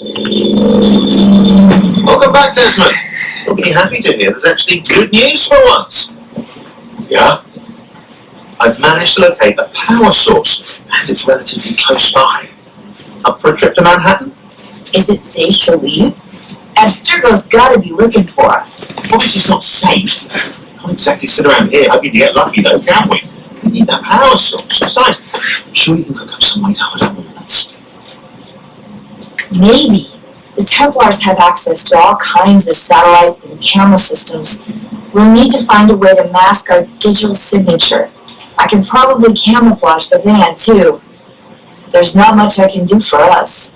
Welcome back, Desmond. You'll be happy to hear there's actually good news for once. Yeah? I've managed to locate a power source, and it's relatively close by. Up for a trip to Manhattan? Is it safe to leave? Abstergo's gotta be looking for us. Obviously it's not safe. Can't exactly sit around here hoping to get lucky though, can we? We need that power source. Besides, I'm sure you can cook up some way to hide our movements. Maybe. The Templars have access to all kinds of satellites and camera systems. We'll need to find a way to mask our digital signature. I can probably camouflage the van, too. There's not much I can do for us.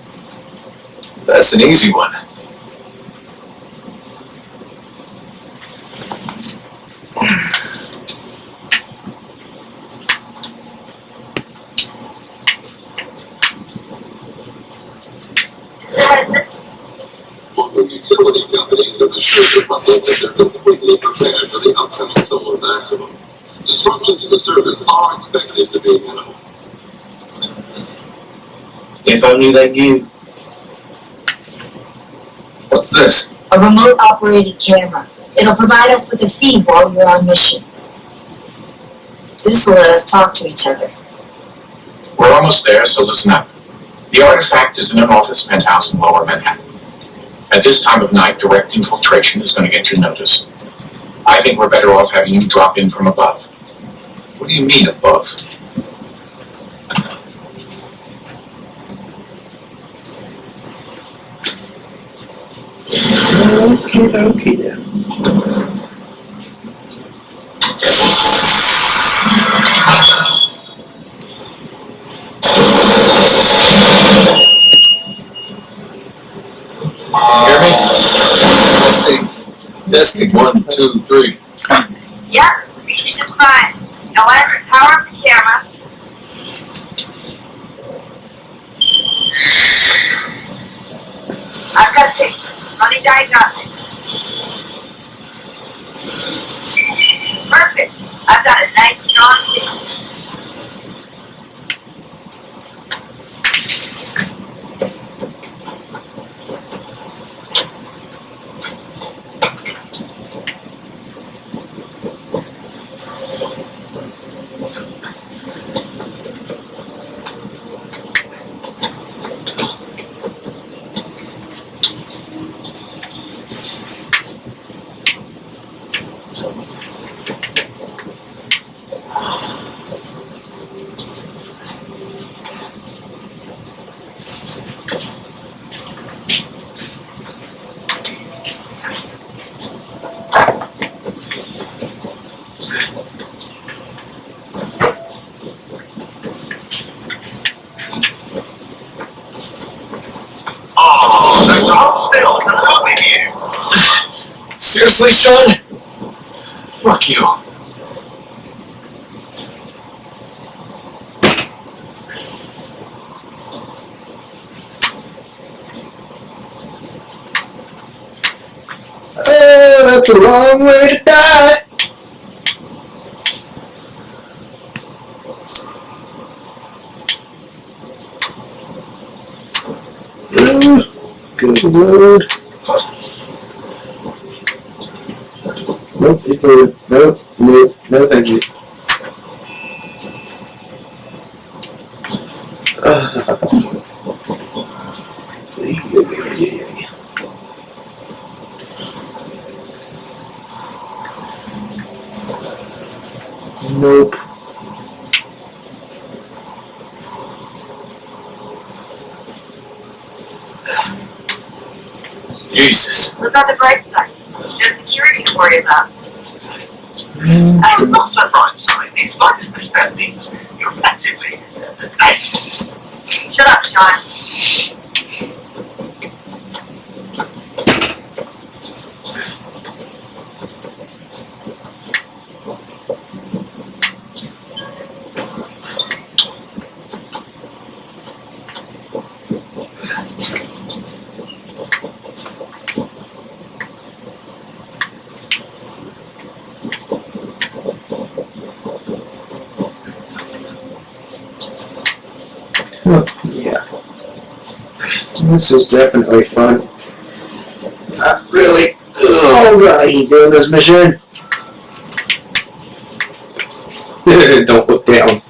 That's an easy one. Local utility companies have assured the public that they're completely prepared for the upcoming solar maximum. Disruptions to the service are expected to be minimal. If only they knew. What's this? A remote-operated camera. It'll provide us with a feed while you're on mission. This will let us talk to each other. We're almost there, so listen up. The artifact is in an office penthouse in Lower Manhattan. At this time of night, direct infiltration is going to get you noticed. I think we're better off having you drop in from above. What do you mean above? Okay then. Hear me? Testing. 1, 2, 3. Yep, reaching is fine. Now let us power up the camera. I've got pictures. Running diagnostics. Perfect. I've got a nice strong signal. Seriously, Sean? Fuck you. Oh, that's the wrong way to die. Good lord. Nope, it's good. Nope, no, thank you. Nope. Jesus. Look on the bright side. There's security to worry about. Sure. Not the bright side. It's not as that means you're passively. Shut up, Sean. Yeah. This is definitely fun. Not really. Oh god, I hate doing this mission. Don't look down.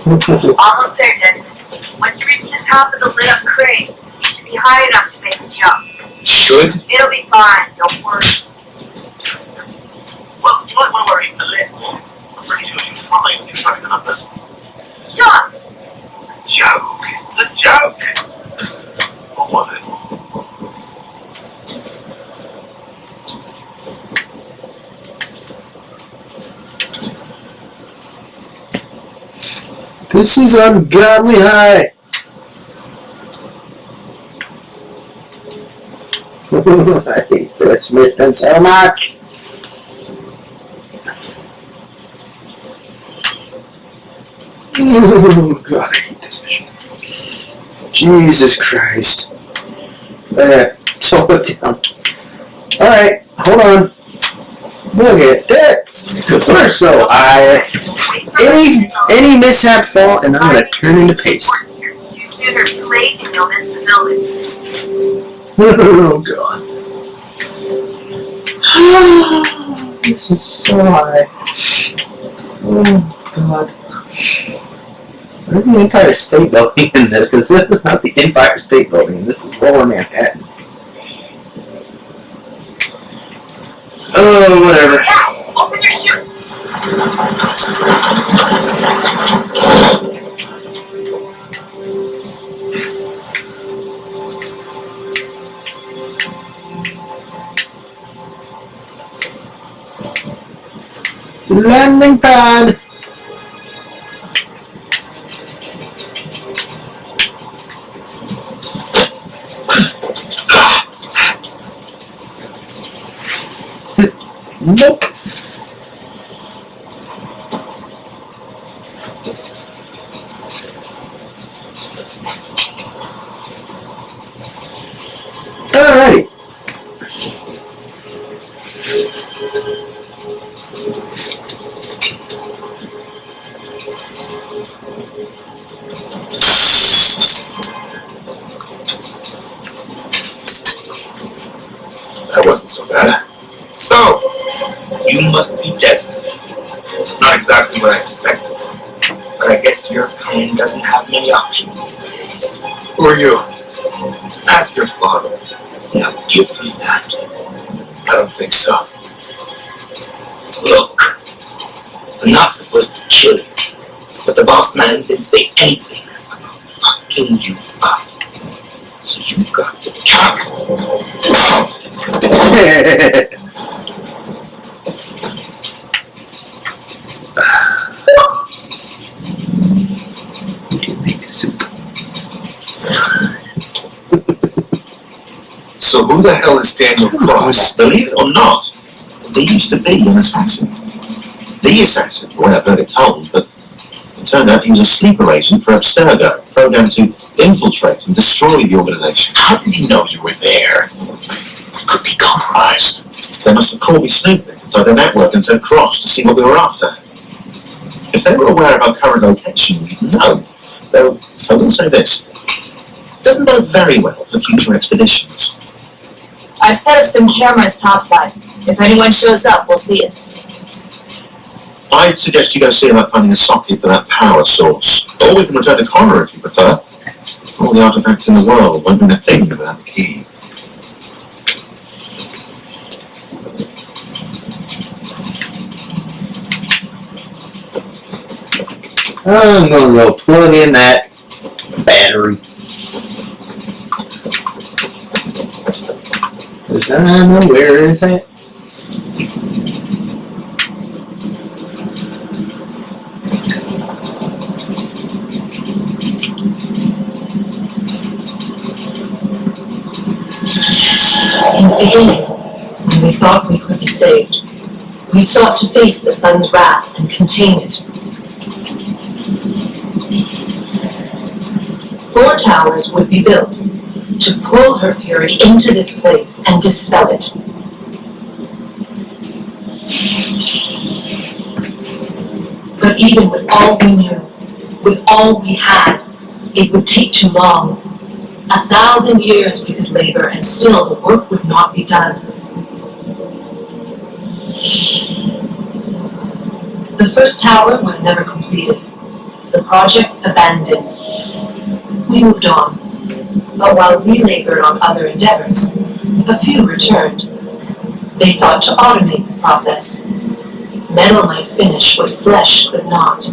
Almost there, Desmond. Once you reach the top of the lit up crane, you should be high enough to make the jump. Should? It'll be fine, don't worry. Well, you might want to worry a little. I'm pretty sure you'll find inside the numbers. Sean! Joke. The joke. What was it? This is ungodly high. I hate this mission so much. Oh god, I hate this mission. Jesus Christ. There, slow it down. Alright, hold on. Look at this. We're so high. Any mishap fault and I'm gonna turn into paste. Use your plate and you'll miss the building. Oh god. This is so high. Oh god. Where's the Empire State Building in this? Because this is not the Empire State Building. This is Lower Manhattan. Oh, whatever. Yeah, open your chute. Landing pad. Nope. Alrighty. That wasn't so bad. So, you must be Desmond. Not exactly what I expected. But I guess your kind doesn't have many options these days. Who are you? Ask your father. Now give me that. I don't think so. Look, I'm not supposed to kill you, but the boss man didn't say anything about fucking you up. So you got to count. Big soup. So who the hell is Daniel Cross? Believe it or not, there used to be an assassin. The assassin, the way I've heard it told, but it turned out he was a sleeper agent for Abstergo, programmed to infiltrate and destroy the organization. How did he know you were there? We could be compromised. They must have called me snooping inside their network and sent Cross to see what we were after. If they were aware of our current location, we'd know. Though, I will say this. It doesn't bode very well for future expeditions. I've set up some cameras topside. If anyone shows up, we'll see it. I'd suggest you go see about finding a socket for that power source. Or we can return to Connor if you prefer. All the artifacts in the world won't mean a thing without the key. I'm gonna go plug in that battery. Cause I know where is it. In the beginning, when we thought we could be saved, we sought to face the sun's wrath and contain it. 4 towers would be built to pull her fury into this place and dispel it. But even with all we knew, with all we had, It would take too long. 1,000 years we could labor, and still the work would not be done. The first tower was never completed. The project abandoned. We moved on. But while we labored on other endeavors, a few returned. They thought to automate the process. Metal might finish what flesh could not.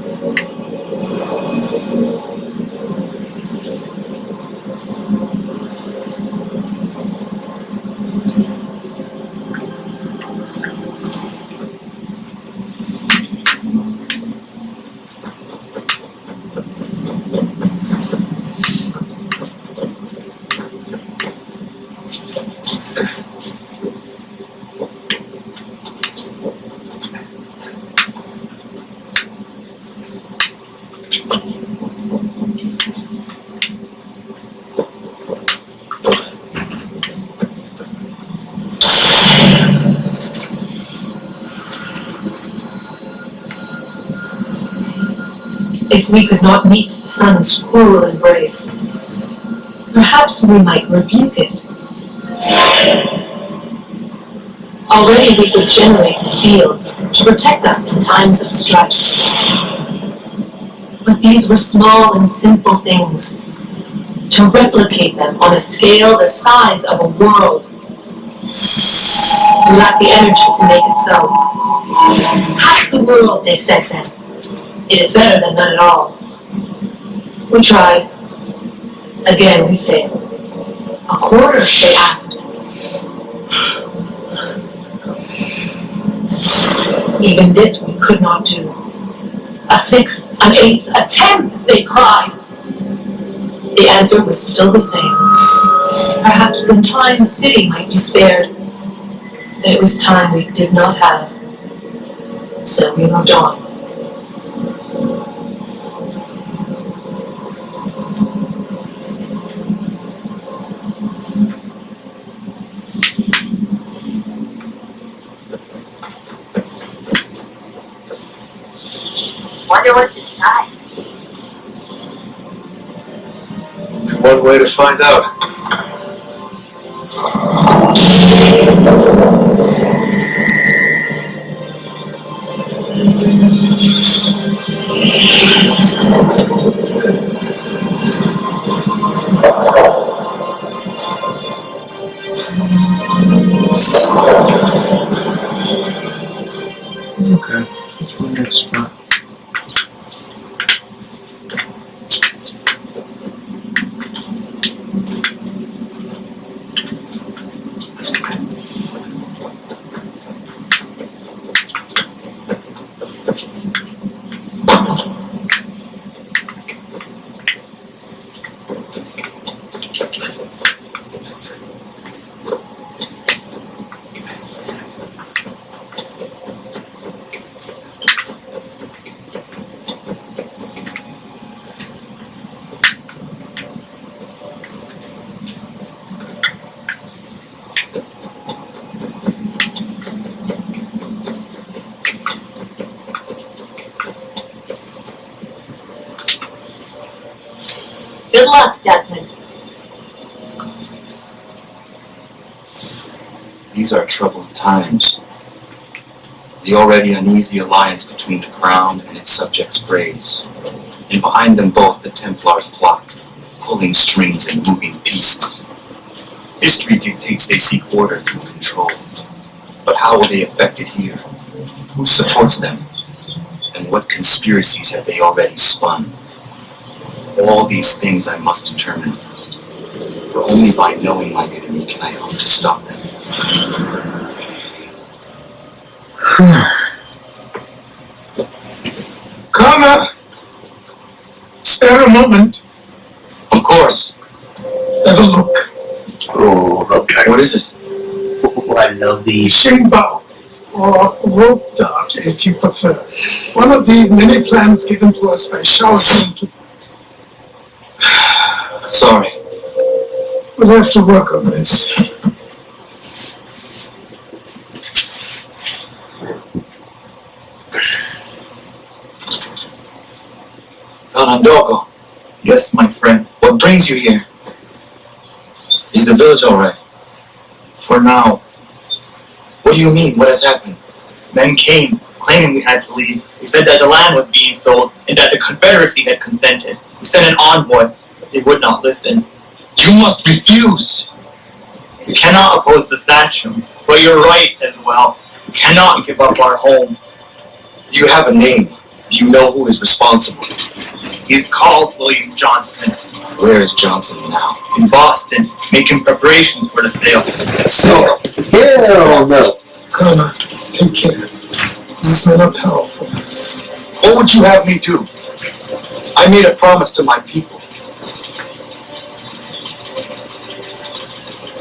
If we could not meet the sun's cruel embrace, perhaps we might rebuke it. Already we could generate the fields to protect us in times of strife. But these were small and simple things. To replicate them on a scale the size of a world, we lack the energy to make it so. Half the world, they said then. It is better than none at all. We tried. Again, we failed. A quarter, they asked. Even this we could not do. A sixth, an eighth, a tenth, they cried. The answer was still the same. Perhaps in time a city might be spared. But it was time we did not have. So we moved on. Wonder what's inside. One way to find out. Okay, that's my next spot. Good luck, Desmond. These are troubled times. The already uneasy alliance between the Crown and its subjects frays, and behind them both the Templars plot, pulling strings and moving pieces. History dictates they seek order through control. But how will they affect it here? Who supports them? And what conspiracies have they already spun? All these things I must determine. For only by knowing my enemy can I hope to stop them. Connor! Spare a moment. Of course. Have a look. Oh, okay. What is it? Oh, I love these. Shinbao, or rope dart if you prefer. One of the many plans given to us by Shao Kahn to... Sorry. We'll have to work on this. Fernandoko, Yes, my friend. What brings you here? Is the village all right? For now. What do you mean? What has happened? Men came, claiming we had to leave. They said that the land was being sold and that the Confederacy had consented. We sent an envoy, but they would not listen. You must refuse! We cannot oppose the Sachem, but you're right as well. We cannot give up our home. You have a name. Do you know who is responsible? He is called William Johnson. Where is Johnson now? In Boston, making preparations for the sale. So, Hell no. Connor, take care. These men are powerful. What would you have me do? I made a promise to my people.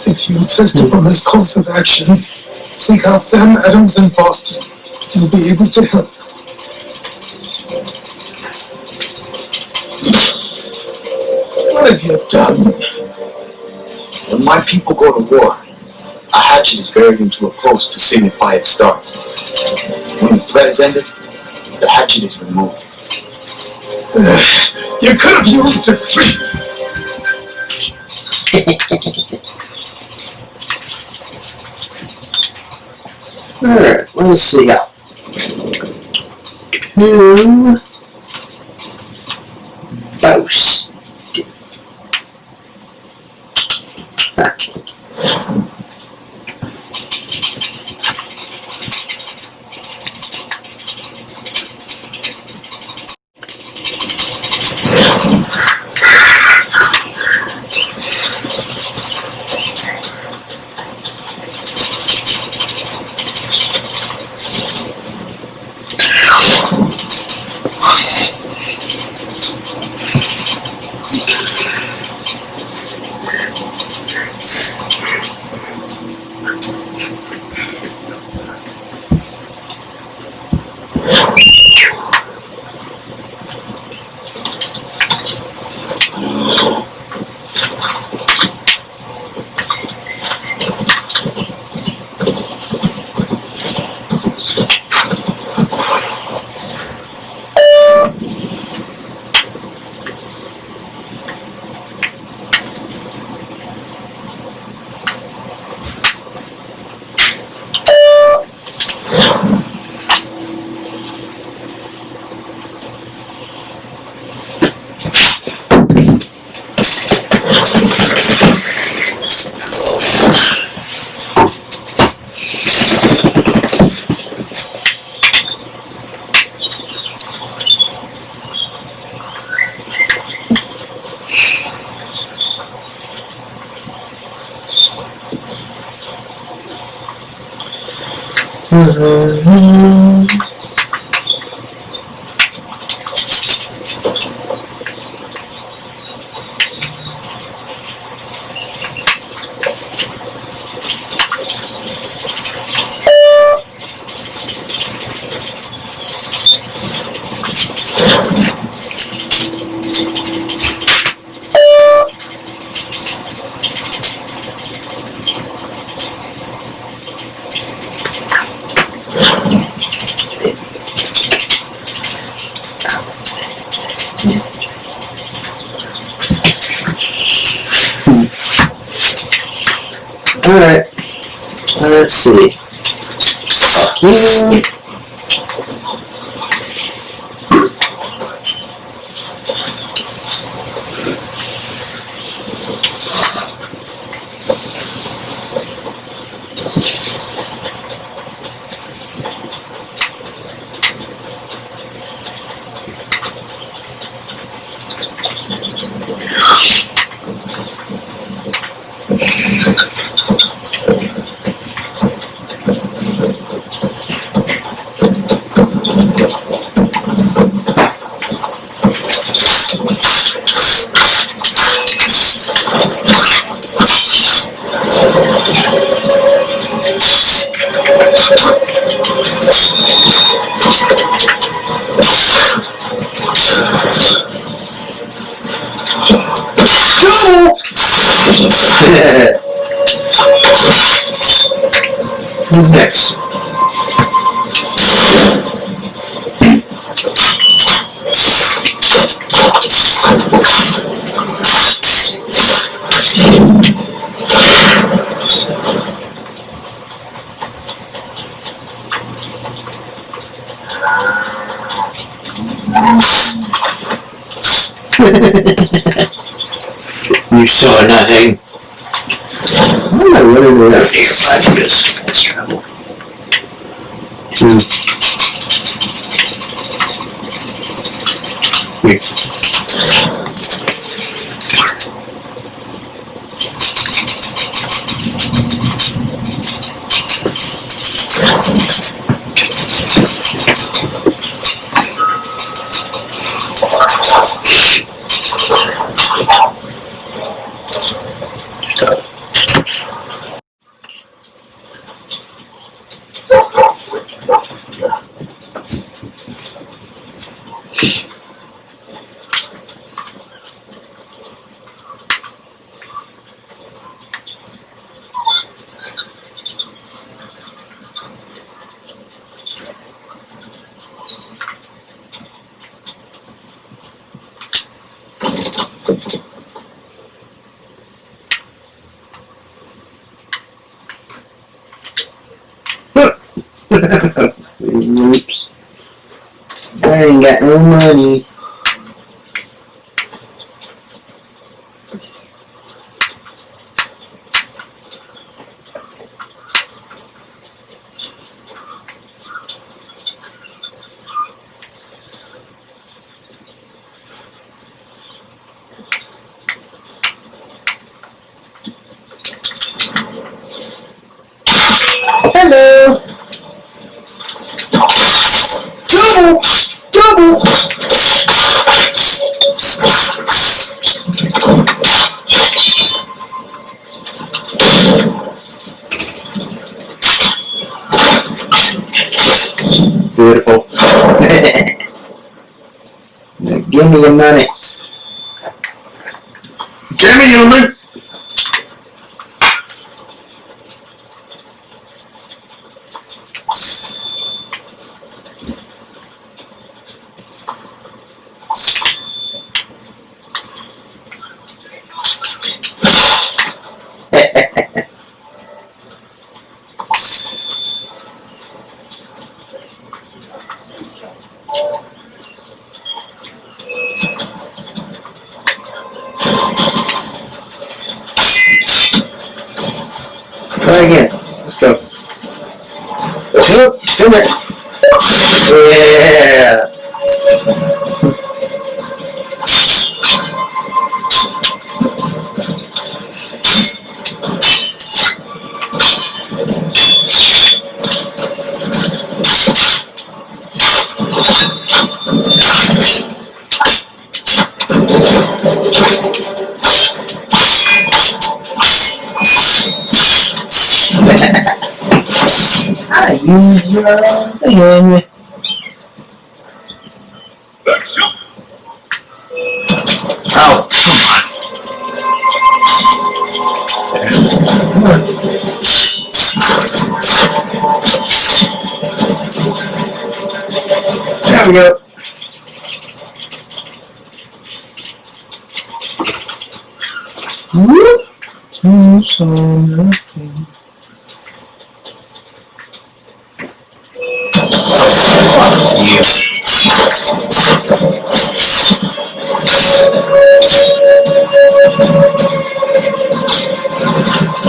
If you insist upon this course of action, seek out Sam Adams in Boston. He'll be able to help. What have you done? When my people go to war, a hatchet is buried into a post to signify its start. When the threat is ended, the hatchet is removed. You could have used a tree. Alright, let's see. Two. Boast. Alright, let's see. Fuck you. Who's next? You saw nothing. Why am I running around here like this? That's trouble. Here. Oops. I ain't got no money. Hello. Double. Beautiful. Now give me your money. Give me your money. Try again. Let's go. Come here. Yeah. I use your thing. Oh, come on. There we go. Whoop. You saw nothing. You.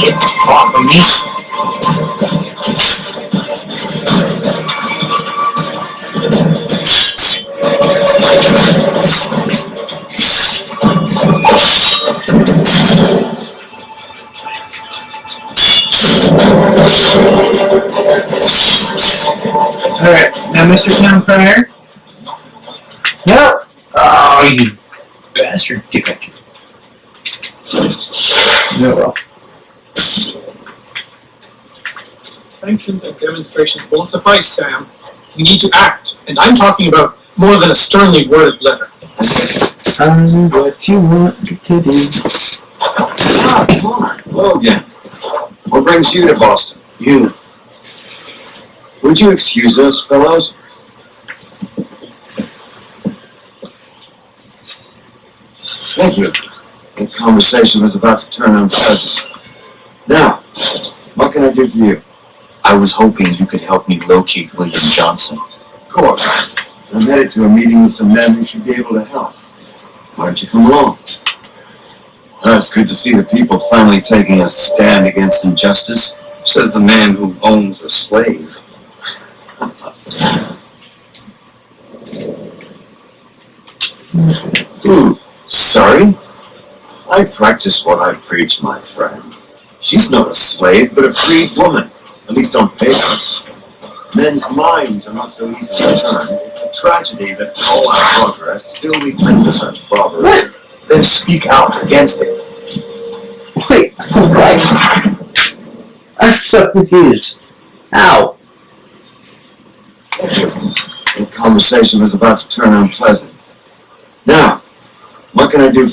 Get off of me. Alright, now Mr. Town Crier. Yep. Oh, you bastard dick. No, well. Sanctions and demonstrations won't suffice, Sam. We need to act, and I'm talking about more than a sternly worded letter. I'm what you want to do. Ah, Mark. Hello again. What brings you to Boston? You. Would you excuse us, fellows? Thank you. The conversation was about to turn unpleasant. Now, what can I do for you? I was hoping you could help me locate William Johnson. Of course. I'm headed to a meeting with some men who should be able to help. Why don't you come along? Oh, it's good to see the people finally taking a stand against injustice, says the man who owns a slave. Sorry? I practice what I preach, my friend. She's not a slave, but a freed woman. At least on paper. Men's minds are not so easily turned. It's a tragedy that all our progress still we cling to such barbarism. What? Then speak out against it. Wait, what? I'm so confused. How? The conversation was about to turn unpleasant. Now, what can I do for you?